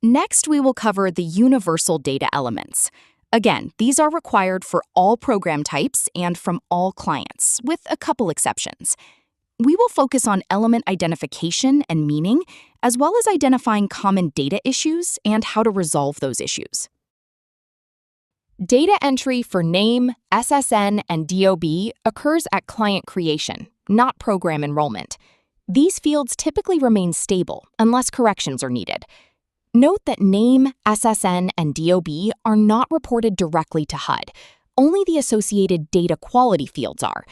Next, we will cover the universal data elements. Again, these are required for all program types and from all clients, with a couple exceptions. We will focus on element identification and meaning, as well as identifying common data issues and how to resolve those issues. Data entry for name, SSN, and DOB occurs at client creation, not program enrollment. These fields typically remain stable unless corrections are needed. Note that name, SSN, and DOB are not reported directly to HUD. Only the associated data quality fields are.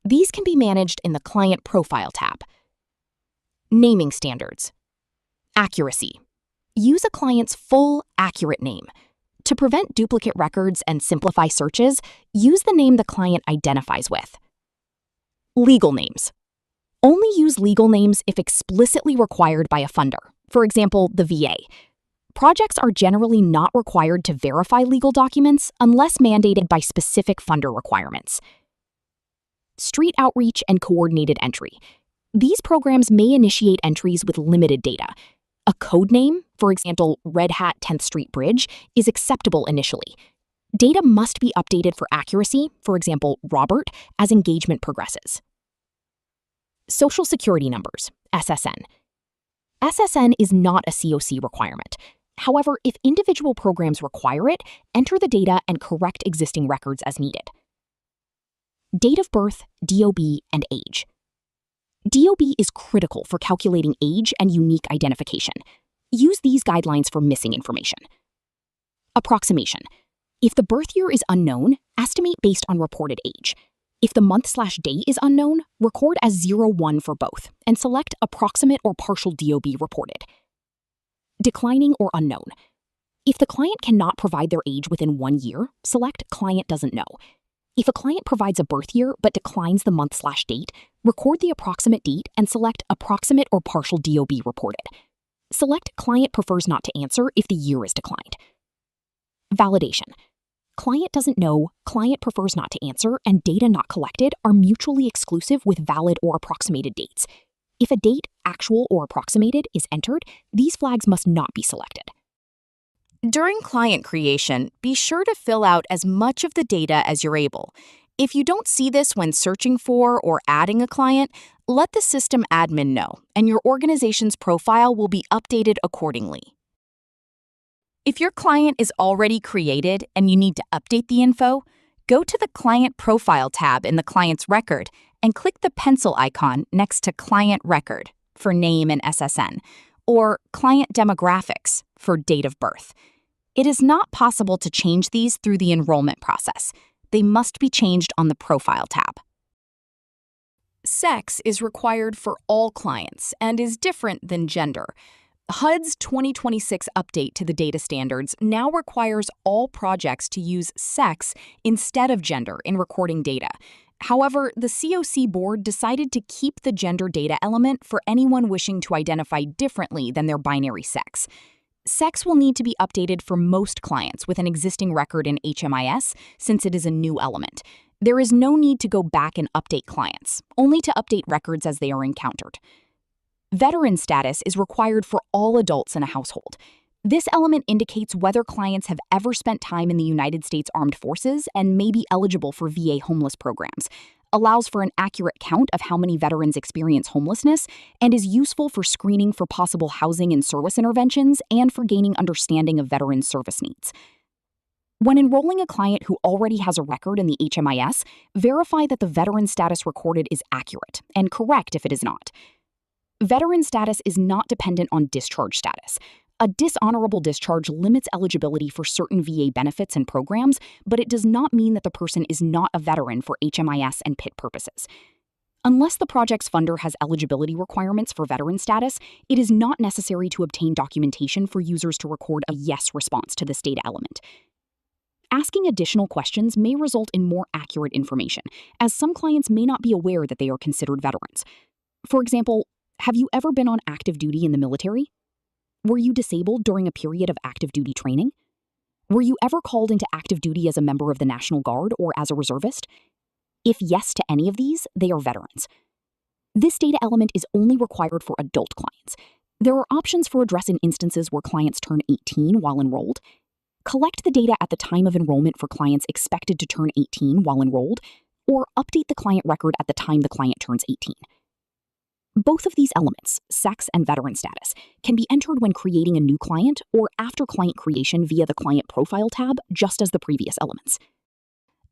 These can be managed in the Client Profile tab. Naming standards. Accuracy. Use a client's full, accurate name. To prevent duplicate records and simplify searches, use the name the client identifies with. Legal names. Only use legal names if explicitly required by a funder, for example, the VA. Projects are generally not required to verify legal documents unless mandated by specific funder requirements. Street outreach and coordinated entry. These programs may initiate entries with limited data. A code name, for example, Red Hat 10th Street Bridge, is acceptable initially. Data must be updated for accuracy, for example, Robert, as engagement progresses. Social Security numbers, SSN. SSN is not a CoC requirement. However, if individual programs require it, enter the data and correct existing records as needed. Date of birth, DOB, and age. DOB is critical for calculating age and unique identification. Use these guidelines for missing information. Approximation. If the birth year is unknown, estimate based on reported age. If the month/date is unknown, record as 01 for both, and select approximate or partial DOB reported. Declining or unknown. If the client cannot provide their age within 1 year, select Client Doesn't Know. If a client provides a birth year but declines the month/date, record the approximate date and select approximate or partial DOB reported. Select Client Prefers Not to Answer if the year is declined. Validation. Client doesn't know, client prefers not to answer, and data not collected are mutually exclusive with valid or approximated dates. If a date, actual or approximated, is entered, these flags must not be selected. During client creation, be sure to fill out as much of the data as you're able. If you don't see this when searching for or adding a client, let the system admin know, and your organization's profile will be updated accordingly. If your client is already created and you need to update the info, go to the Client Profile tab in the client's record and click the pencil icon next to Client Record for name and SSN, or Client Demographics for date of birth. It is not possible to change these through the enrollment process. They must be changed on the Profile tab. Sex is required for all clients and is different than gender. HUD's 2026 update to the data standards now requires all projects to use sex instead of gender in recording data. However, the CoC board decided to keep the gender data element for anyone wishing to identify differently than their binary sex. Sex will need to be updated for most clients with an existing record in HMIS since it is a new element. There is no need to go back and update clients, only to update records as they are encountered. Veteran status is required for all adults in a household. This element indicates whether clients have ever spent time in the United States Armed Forces and may be eligible for VA homeless programs, allows for an accurate count of how many veterans experience homelessness, and is useful for screening for possible housing and service interventions and for gaining understanding of veteran service needs. When enrolling a client who already has a record in the HMIS, verify that the veteran status recorded is accurate and correct if it is not. Veteran status is not dependent on discharge status. A dishonorable discharge limits eligibility for certain VA benefits and programs, but it does not mean that the person is not a veteran for HMIS and PIT purposes. Unless the project's funder has eligibility requirements for veteran status, it is not necessary to obtain documentation for users to record a yes response to this data element. Asking additional questions may result in more accurate information, as some clients may not be aware that they are considered veterans. For example, have you ever been on active duty in the military? Were you disabled during a period of active duty training? Were you ever called into active duty as a member of the National Guard or as a reservist? If yes to any of these, they are veterans. This data element is only required for adult clients. There are options for address in instances where clients turn 18 while enrolled, collect the data at the time of enrollment for clients expected to turn 18 while enrolled, or update the client record at the time the client turns 18. Both of these elements, sex and veteran status, can be entered when creating a new client or after client creation via the Client Profile tab, just as the previous elements.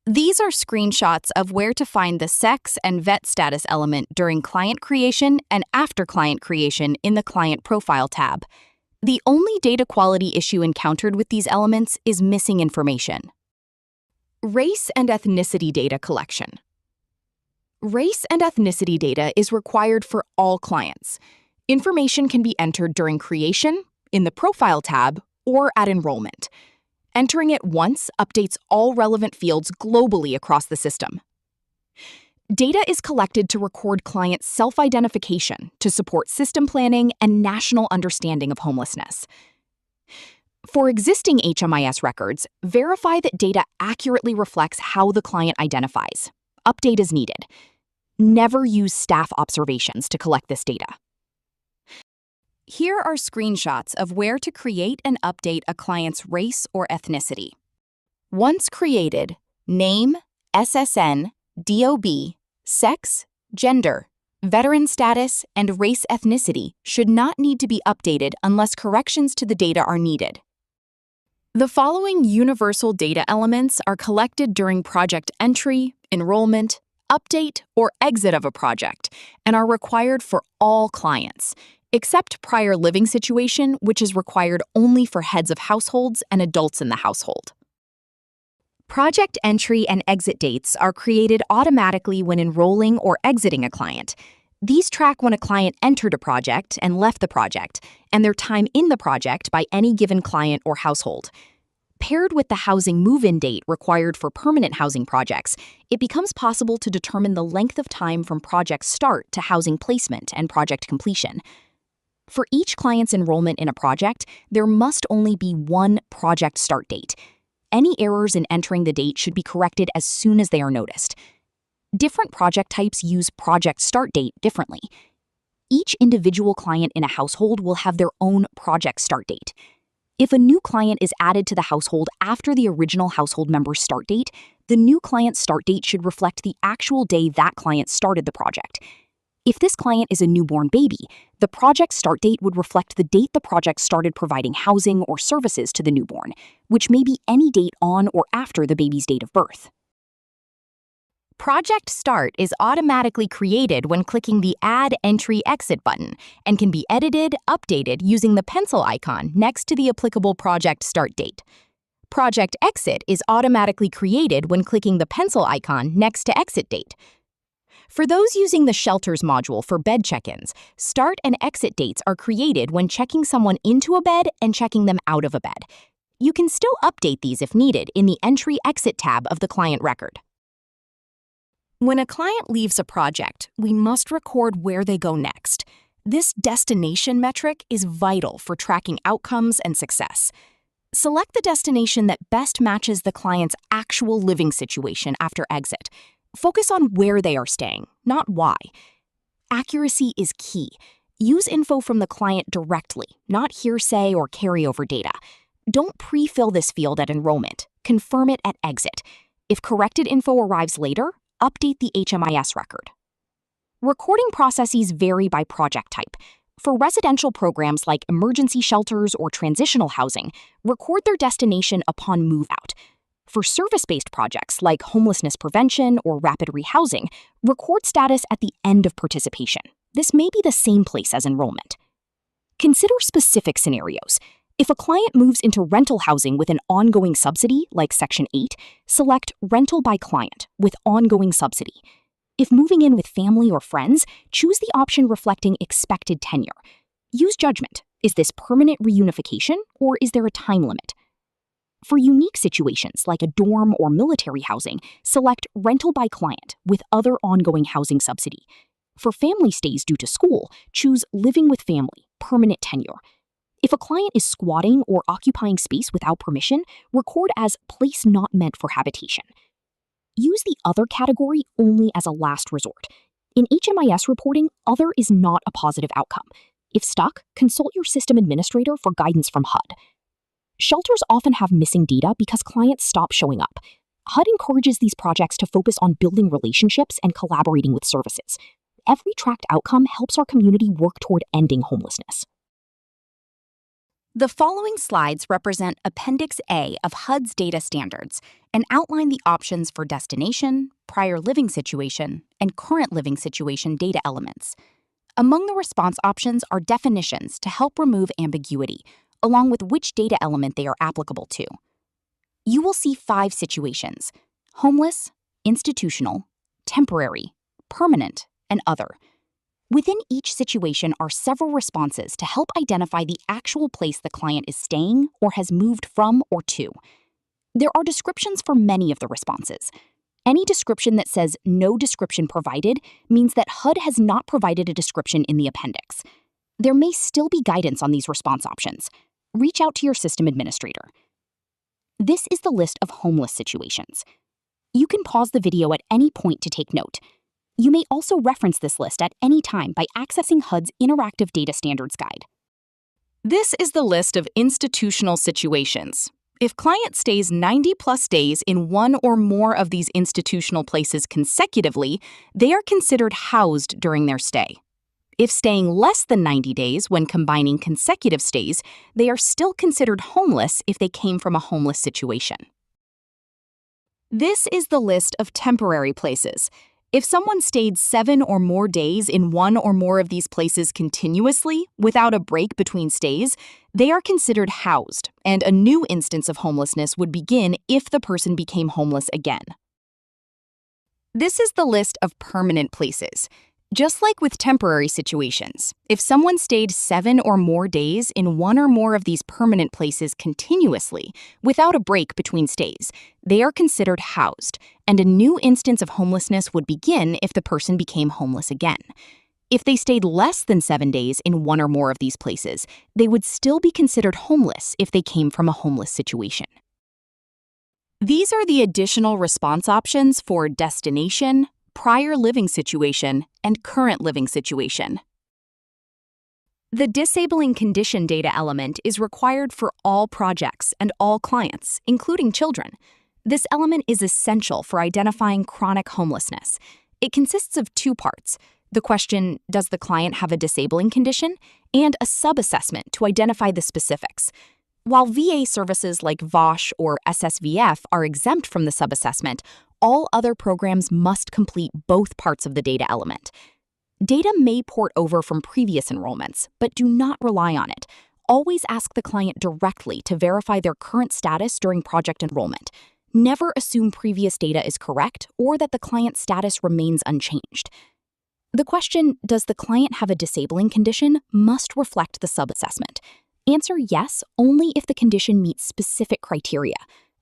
These are screenshots of where to find the sex and vet status element during client creation and after client creation in the Client Profile tab. The only data quality issue encountered with these elements is missing information. Race and ethnicity data collection. Race and ethnicity data is required for all clients. Information can be entered during creation, in the Profile tab, or at enrollment. Entering it once updates all relevant fields globally across the system. Data is collected to record client self-identification to support system planning and national understanding of homelessness. For existing HMIS records, verify that data accurately reflects how the client identifies. Update as needed. Never use staff observations to collect this data. Here are screenshots of where to create and update a client's race or ethnicity. Once created, name, SSN, DOB, sex, gender, veteran status, and race ethnicity should not need to be updated unless corrections to the data are needed. The following universal data elements are collected during project entry, enrollment, update, or exit of a project and are required for all clients, except prior living situation, which is required only for heads of households and adults in the household. Project entry and exit dates are created automatically when enrolling or exiting a client. These track when a client entered a project and left the project, and their time in the project by any given client or household. Paired with the housing move-in date required for permanent housing projects, it becomes possible to determine the length of time from project start to housing placement and project completion. For each client's enrollment in a project, there must only be one project start date. Any errors in entering the date should be corrected as soon as they are noticed. Different project types use project start date differently. Each individual client in a household will have their own project start date. If a new client is added to the household after the original household member's start date, the new client's start date should reflect the actual day that client started the project. If this client is a newborn baby, the project start date would reflect the date the project started providing housing or services to the newborn, which may be any date on or after the baby's date of birth. Project Start is automatically created when clicking the Add Entry Exit button and can be edited, updated using the pencil icon next to the applicable project start date. Project Exit is automatically created when clicking the pencil icon next to Exit Date. For those using the Shelters module for bed check-ins, start and exit dates are created when checking someone into a bed and checking them out of a bed. You can still update these if needed in the Entry-Exit tab of the client record. When a client leaves a project, we must record where they go next. This destination metric is vital for tracking outcomes and success. Select the destination that best matches the client's actual living situation after exit. Focus on where they are staying, not why. Accuracy is key. Use info from the client directly, not hearsay or carryover data. Don't pre-fill this field at enrollment. Confirm it at exit. If corrected info arrives later, update the HMIS record. Recording processes vary by project type. For residential programs like emergency shelters or transitional housing, record their destination upon move-out. For service-based projects like homelessness prevention or rapid rehousing, record status at the end of participation. This may be the same place as enrollment. Consider specific scenarios. If a client moves into rental housing with an ongoing subsidy, like Section 8, select Rental by Client with ongoing subsidy. If moving in with family or friends, choose the option reflecting expected tenure. Use judgment. Is this permanent reunification or is there a time limit? For unique situations like a dorm or military housing, select Rental by Client with other ongoing housing subsidy. For family stays due to school, choose Living with Family, permanent tenure. If a client is squatting or occupying space without permission, record as place not meant for habitation. Use the Other category only as a last resort. In HMIS reporting, Other is not a positive outcome. If stuck, consult your system administrator for guidance from HUD. Shelters often have missing data because clients stop showing up. HUD encourages these projects to focus on building relationships and collaborating with services. Every tracked outcome helps our community work toward ending homelessness. The following slides represent Appendix A of HUD's data standards and outline the options for destination, prior living situation, and current living situation data elements. Among the response options are definitions to help remove ambiguity, along with which data element they are applicable to. You will see 5 situations: homeless, institutional, temporary, permanent, and other. Within each situation are several responses to help identify the actual place the client is staying or has moved from or to. There are descriptions for many of the responses. Any description that says no description provided means that HUD has not provided a description in the appendix. There may still be guidance on these response options. Reach out to your system administrator. This is the list of homeless situations. You can pause the video at any point to take note. You may also reference this list at any time by accessing HUD's Interactive Data Standards Guide. This is the list of institutional situations. If client stays 90+ days in one or more of these institutional places consecutively, they are considered housed during their stay. If staying less than 90 days when combining consecutive stays, they are still considered homeless if they came from a homeless situation. This is the list of temporary places. If someone stayed 7 or more days in one or more of these places continuously, without a break between stays, they are considered housed, and a new instance of homelessness would begin if the person became homeless again. This is the list of permanent places. Just like with temporary situations, if someone stayed 7 or more days in one or more of these permanent places continuously, without a break between stays, they are considered housed, and a new instance of homelessness would begin if the person became homeless again. If they stayed less than 7 days in one or more of these places, they would still be considered homeless if they came from a homeless situation. These are the additional response options for destination, prior living situation, and current living situation. The disabling condition data element is required for all projects and all clients, including children. This element is essential for identifying chronic homelessness. It consists of 2 parts: the question, does the client have a disabling condition, and a sub-assessment to identify the specifics. While VA services like VOSH or SSVF are exempt from the sub-assessment, all other programs must complete both parts of the data element. Data may port over from previous enrollments, but do not rely on it. Always ask the client directly to verify their current status during project enrollment. Never assume previous data is correct or that the client's status remains unchanged. The question, does the client have a disabling condition, must reflect the sub-assessment. Answer yes only if the condition meets specific criteria: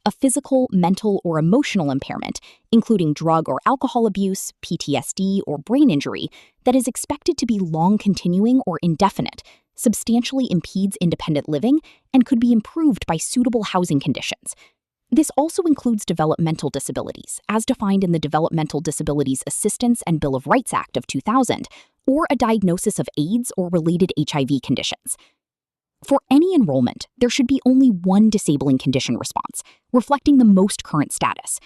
a physical, mental, or emotional impairment, including drug or alcohol abuse, PTSD, or brain injury, that is expected to be long-continuing or indefinite, substantially impedes independent living, and could be improved by suitable housing conditions. This also includes developmental disabilities, as defined in the Developmental Disabilities Assistance and Bill of Rights Act of 2000, or a diagnosis of AIDS or related HIV conditions. For any enrollment, there should be only one disabling condition response, reflecting the most current status.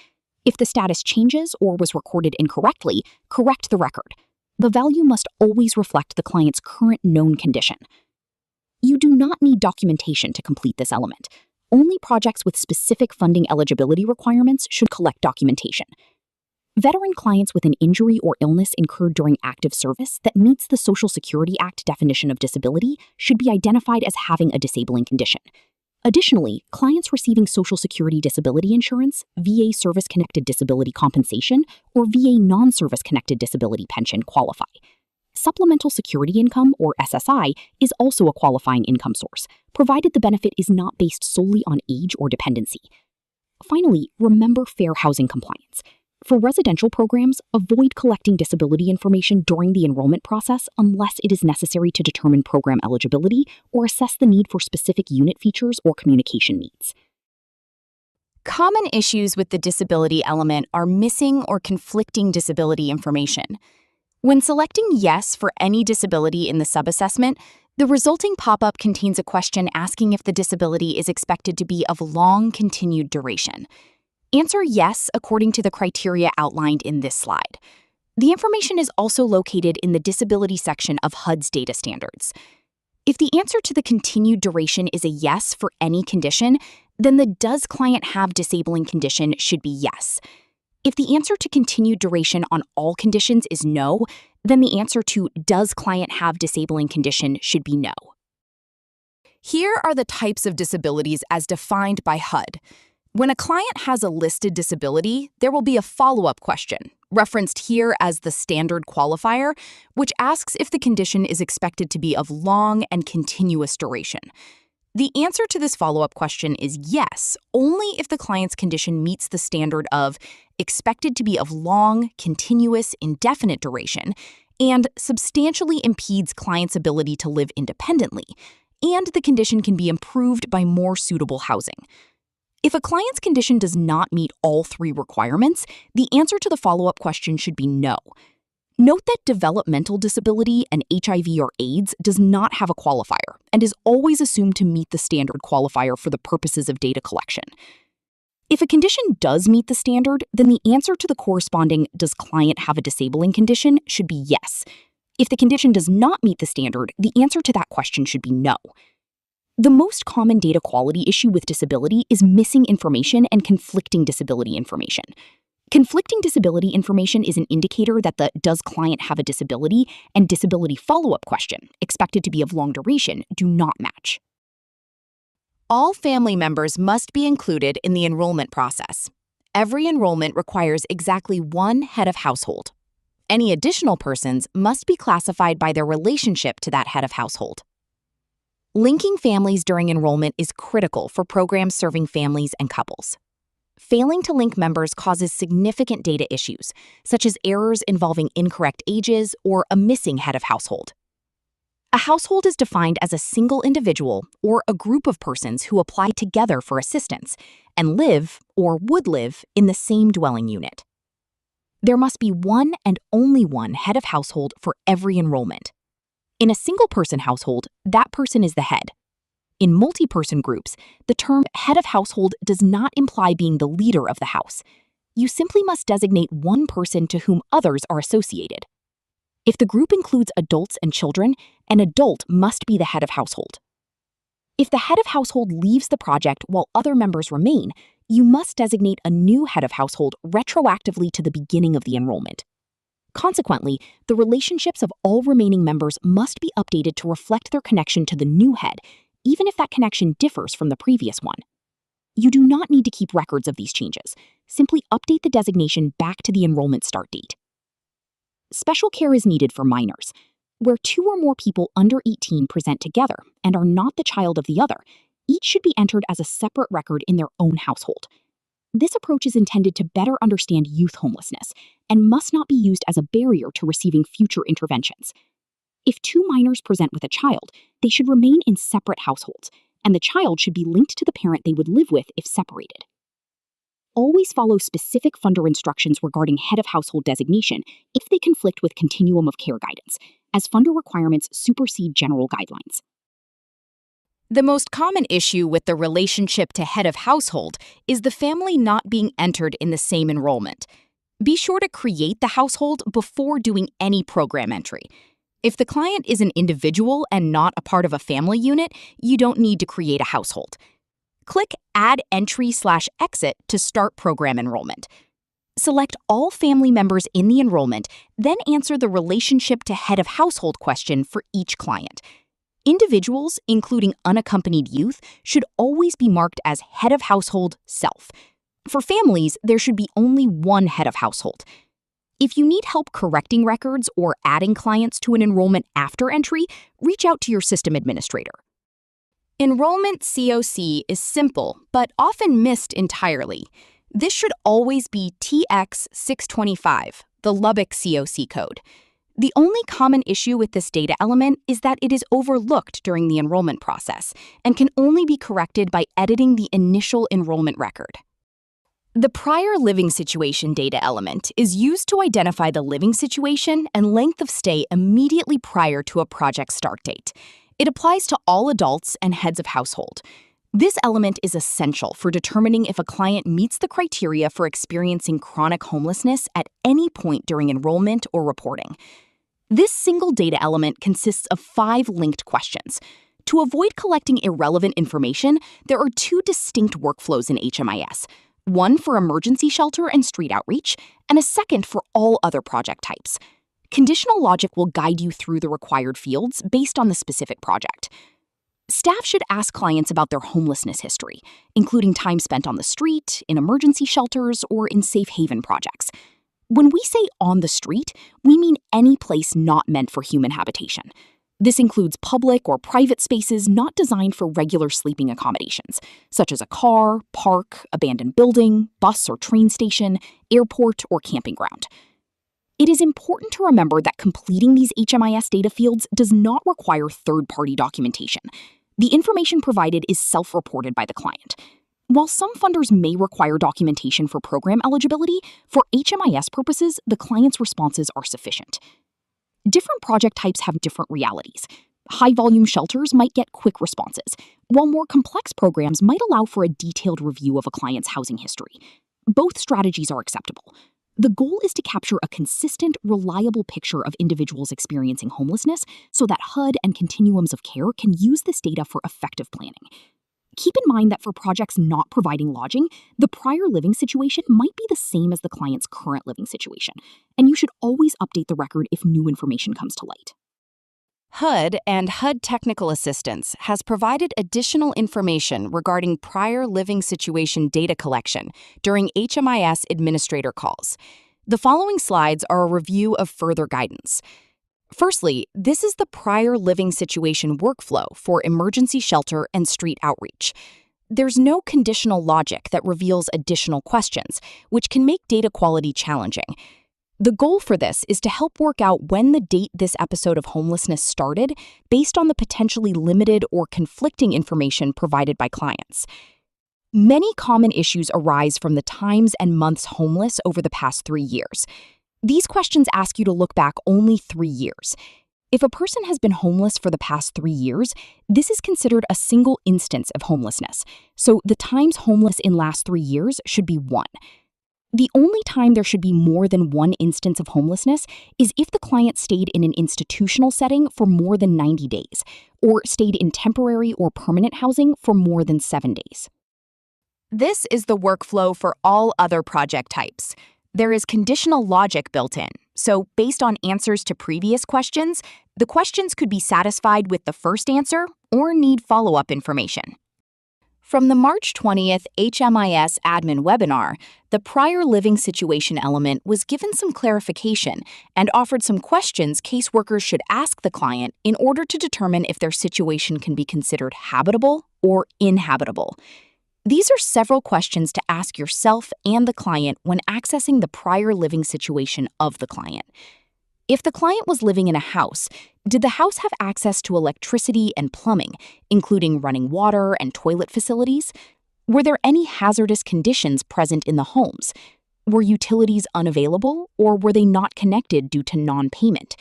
If the status changes or was recorded incorrectly, correct the record. The value must always reflect the client's current known condition. You do not need documentation to complete this element. Only projects with specific funding eligibility requirements should collect documentation. Veteran clients with an injury or illness incurred during active service that meets the Social Security Act definition of disability should be identified as having a disabling condition. Additionally, clients receiving Social Security disability insurance, VA service-connected disability compensation, or VA non-service-connected disability pension qualify. Supplemental Security Income, or SSI, is also a qualifying income source, provided the benefit is not based solely on age or dependency. Finally, remember fair housing compliance. For residential programs, avoid collecting disability information during the enrollment process unless it is necessary to determine program eligibility or assess the need for specific unit features or communication needs. Common issues with the disability element are missing or conflicting disability information. When selecting yes for any disability in the subassessment, the resulting pop-up contains a question asking if the disability is expected to be of long continued duration. Answer yes according to the criteria outlined in this slide. The information is also located in the disability section of HUD's data standards. If the answer to the continued duration is a yes for any condition, then the does client have disabling condition should be yes. If the answer to continued duration on all conditions is no, then the answer to does client have disabling condition should be no. Here are the types of disabilities as defined by HUD. When a client has a listed disability, there will be a follow-up question, referenced here as the standard qualifier, which asks if the condition is expected to be of long and continuous duration. The answer to this follow-up question is yes, only if the client's condition meets the standard of expected to be of long, continuous, indefinite duration, and substantially impedes client's ability to live independently, and the condition can be improved by more suitable housing. If a client's condition does not meet all three requirements, the answer to the follow-up question should be no. Note that developmental disability and HIV or AIDS does not have a qualifier and is always assumed to meet the standard qualifier for the purposes of data collection. If a condition does meet the standard, then the answer to the corresponding does client have a disabling condition should be yes. If the condition does not meet the standard, the answer to that question should be no. The most common data quality issue with disability is missing information and conflicting disability information. Conflicting disability information is an indicator that the does client have a disability and disability follow-up question, expected to be of long duration, do not match. All family members must be included in the enrollment process. Every enrollment requires exactly one head of household. Any additional persons must be classified by their relationship to that head of household. Linking families during enrollment is critical for programs serving families and couples. Failing to link members causes significant data issues, such as errors involving incorrect ages or a missing head of household. A household is defined as a single individual or a group of persons who apply together for assistance and live or would live in the same dwelling unit. There must be one and only one head of household for every enrollment. In a single-person household, that person is the head. In multi-person groups, the term head of household does not imply being the leader of the house. You simply must designate one person to whom others are associated. If the group includes adults and children, an adult must be the head of household. If the head of household leaves the project while other members remain, you must designate a new head of household retroactively to the beginning of the enrollment. Consequently, the relationships of all remaining members must be updated to reflect their connection to the new head, even if that connection differs from the previous one. You do not need to keep records of these changes. Simply update the designation back to the enrollment start date. Special care is needed for minors. Where two or more people under 18 present together and are not the child of the other, each should be entered as a separate record in their own household. This approach is intended to better understand youth homelessness and must not be used as a barrier to receiving future interventions. If two minors present with a child, they should remain in separate households, and the child should be linked to the parent they would live with if separated. Always follow specific funder instructions regarding head of household designation if they conflict with continuum of care guidance, as funder requirements supersede general guidelines. The most common issue with the relationship to head of household is the family not being entered in the same enrollment. Be sure to create the household before doing any program entry. If the client is an individual and not a part of a family unit, you don't need to create a household. Click Add Entry/Exit to start program enrollment. Select all family members in the enrollment, then answer the relationship to head of household question for each client. Individuals, including unaccompanied youth, should always be marked as head of household self. For families, there should be only one head of household. If you need help correcting records or adding clients to an enrollment after entry, reach out to your system administrator. Enrollment CoC is simple, but often missed entirely. This should always be TX625, the Lubbock CoC code. The only common issue with this data element is that it is overlooked during the enrollment process and can only be corrected by editing the initial enrollment record. The prior living situation data element is used to identify the living situation and length of stay immediately prior to a project start date. It applies to all adults and heads of household. This element is essential for determining if a client meets the criteria for experiencing chronic homelessness at any point during enrollment or reporting. This single data element consists of 5 linked questions. To avoid collecting irrelevant information, there are 2 distinct workflows in HMIS. One for emergency shelter and street outreach, and a second for all other project types. Conditional logic will guide you through the required fields based on the specific project. Staff should ask clients about their homelessness history, including time spent on the street, in emergency shelters, or in safe haven projects. When we say on the street, we mean any place not meant for human habitation. This includes public or private spaces not designed for regular sleeping accommodations, such as a car, park, abandoned building, bus or train station, airport, or camping ground. It is important to remember that completing these HMIS data fields does not require third-party documentation. The information provided is self-reported by the client. While some funders may require documentation for program eligibility, for HMIS purposes, the client's responses are sufficient. Different project types have different realities. High-volume shelters might get quick responses, while more complex programs might allow for a detailed review of a client's housing history. Both strategies are acceptable. The goal is to capture a consistent, reliable picture of individuals experiencing homelessness so that HUD and continuums of care can use this data for effective planning. Keep in mind that for projects not providing lodging, the prior living situation might be the same as the client's current living situation, and you should always update the record if new information comes to light. HUD and HUD Technical Assistance has provided additional information regarding prior living situation data collection during HMIS administrator calls. The following slides are a review of further guidance. Firstly, this is the prior living situation workflow for emergency shelter and street outreach. There's no conditional logic that reveals additional questions, which can make data quality challenging. The goal for this is to help work out when the date this episode of homelessness started based on the potentially limited or conflicting information provided by clients. Many common issues arise from the times and months homeless over the past 3 years. These questions ask you to look back only 3 years. If a person has been homeless for the past 3 years, this is considered a single instance of homelessness, so the times homeless in last 3 years should be 1. The only time there should be more than 1 instance of homelessness is if the client stayed in an institutional setting for more than 90 days, or stayed in temporary or permanent housing for more than 7 days. This is the workflow for all other project types. There is conditional logic built in, so based on answers to previous questions, the questions could be satisfied with the first answer or need follow-up information. From the March 20th HMIS admin webinar, the prior living situation element was given some clarification and offered some questions caseworkers should ask the client in order to determine if their situation can be considered habitable or inhabitable. These are several questions to ask yourself and the client when accessing the prior living situation of the client. If the client was living in a house, did the house have access to electricity and plumbing, including running water and toilet facilities? Were there any hazardous conditions present in the homes? Were utilities unavailable, or were they not connected due to non-payment?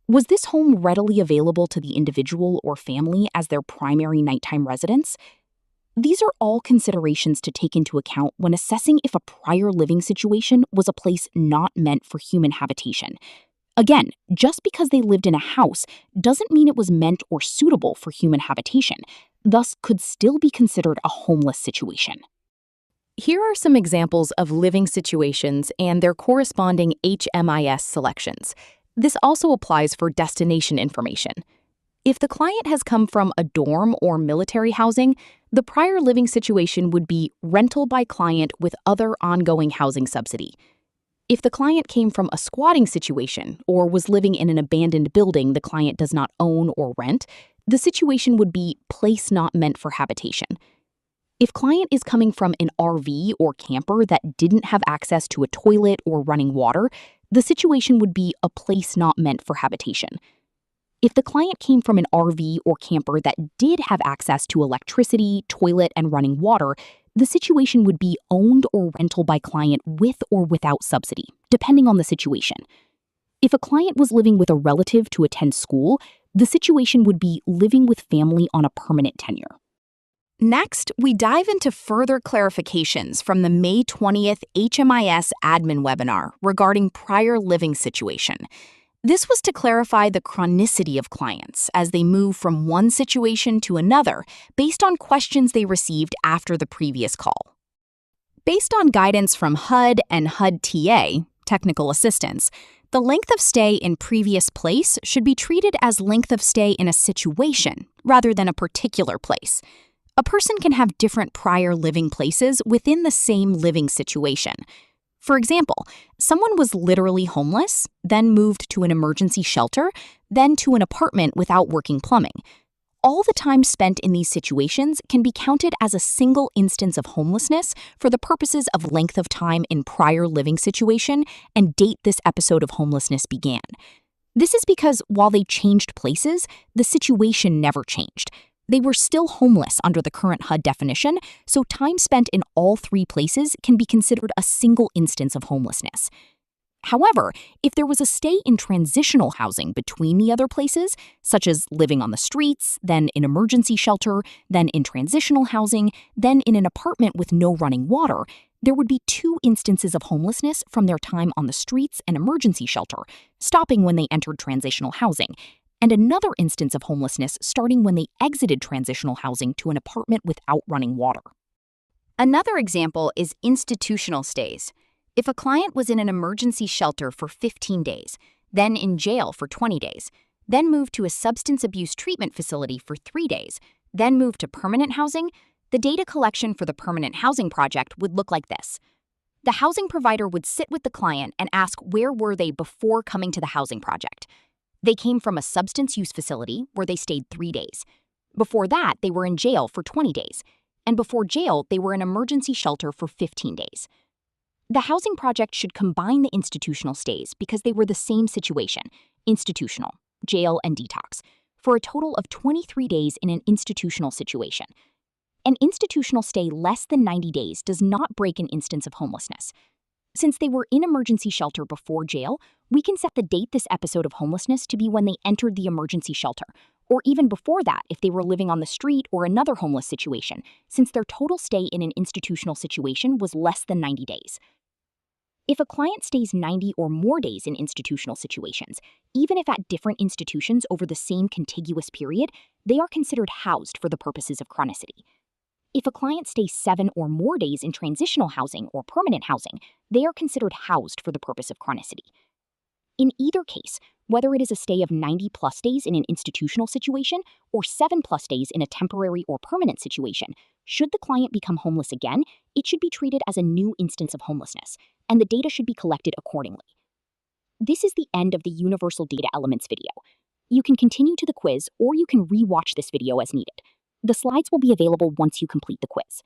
Was this home readily available to the individual or family as their primary nighttime residence? These are all considerations to take into account when assessing if a prior living situation was a place not meant for human habitation. Again, just because they lived in a house doesn't mean it was meant or suitable for human habitation, thus could still be considered a homeless situation. Here are some examples of living situations and their corresponding HMIS selections. This also applies for destination information. If the client has come from a dorm or military housing, the prior living situation would be rental by client with other ongoing housing subsidy. If the client came from a squatting situation or was living in an abandoned building the client does not own or rent, the situation would be place not meant for habitation. If client is coming from an RV or camper that didn't have access to a toilet or running water, the situation would be a place not meant for habitation. If the client came from an RV or camper that did have access to electricity, toilet, and running water, the situation would be owned or rental by client with or without subsidy, depending on the situation. If a client was living with a relative to attend school, the situation would be living with family on a permanent tenure. Next, we dive into further clarifications from the May 20th HMIS admin webinar regarding prior living situation. This was to clarify the chronicity of clients as they move from one situation to another based on questions they received after the previous call. Based on guidance from HUD and HUD TA, technical assistance, the length of stay in previous place should be treated as length of stay in a situation rather than a particular place. A person can have different prior living places within the same living situation. For example, someone was literally homeless, then moved to an emergency shelter, then to an apartment without working plumbing. All the time spent in these situations can be counted as a single instance of homelessness for the purposes of length of time in prior living situation and date this episode of homelessness began. This is because while they changed places, the situation never changed. They were still homeless under the current HUD definition, so time spent in all three places can be considered a single instance of homelessness. However, if there was a stay in transitional housing between the other places, such as living on the streets, then in emergency shelter, then in transitional housing, then in an apartment with no running water, there would be two instances of homelessness from their time on the streets and emergency shelter, stopping when they entered transitional housing, and another instance of homelessness starting when they exited transitional housing to an apartment without running water. Another example is institutional stays. If a client was in an emergency shelter for 15 days, then in jail for 20 days, then moved to a substance abuse treatment facility for 3 days, then moved to permanent housing, the data collection for the permanent housing project would look like this. The housing provider would sit with the client and ask where were they before coming to the housing project. They came from a substance use facility where they stayed 3 days. Before that, they were in jail for 20 days. And before jail, they were in emergency shelter for 15 days. The housing project should combine the institutional stays because they were the same situation, institutional, jail, and detox, for a total of 23 days in an institutional situation. An institutional stay less than 90 days does not break an instance of homelessness. Since they were in emergency shelter before jail, we can set the date this episode of homelessness to be when they entered the emergency shelter, or even before that if they were living on the street or another homeless situation, since their total stay in an institutional situation was less than 90 days. If a client stays 90 or more days in institutional situations, even if at different institutions over the same contiguous period, they are considered housed for the purposes of chronicity. If a client stays 7 or more days in transitional housing or permanent housing, they are considered housed for the purpose of chronicity. In either case, whether it is a stay of 90-plus days in an institutional situation or 7-plus days in a temporary or permanent situation, should the client become homeless again, it should be treated as a new instance of homelessness, and the data should be collected accordingly. This is the end of the Universal Data Elements video. You can continue to the quiz, or you can re-watch this video as needed. The slides will be available once you complete the quiz.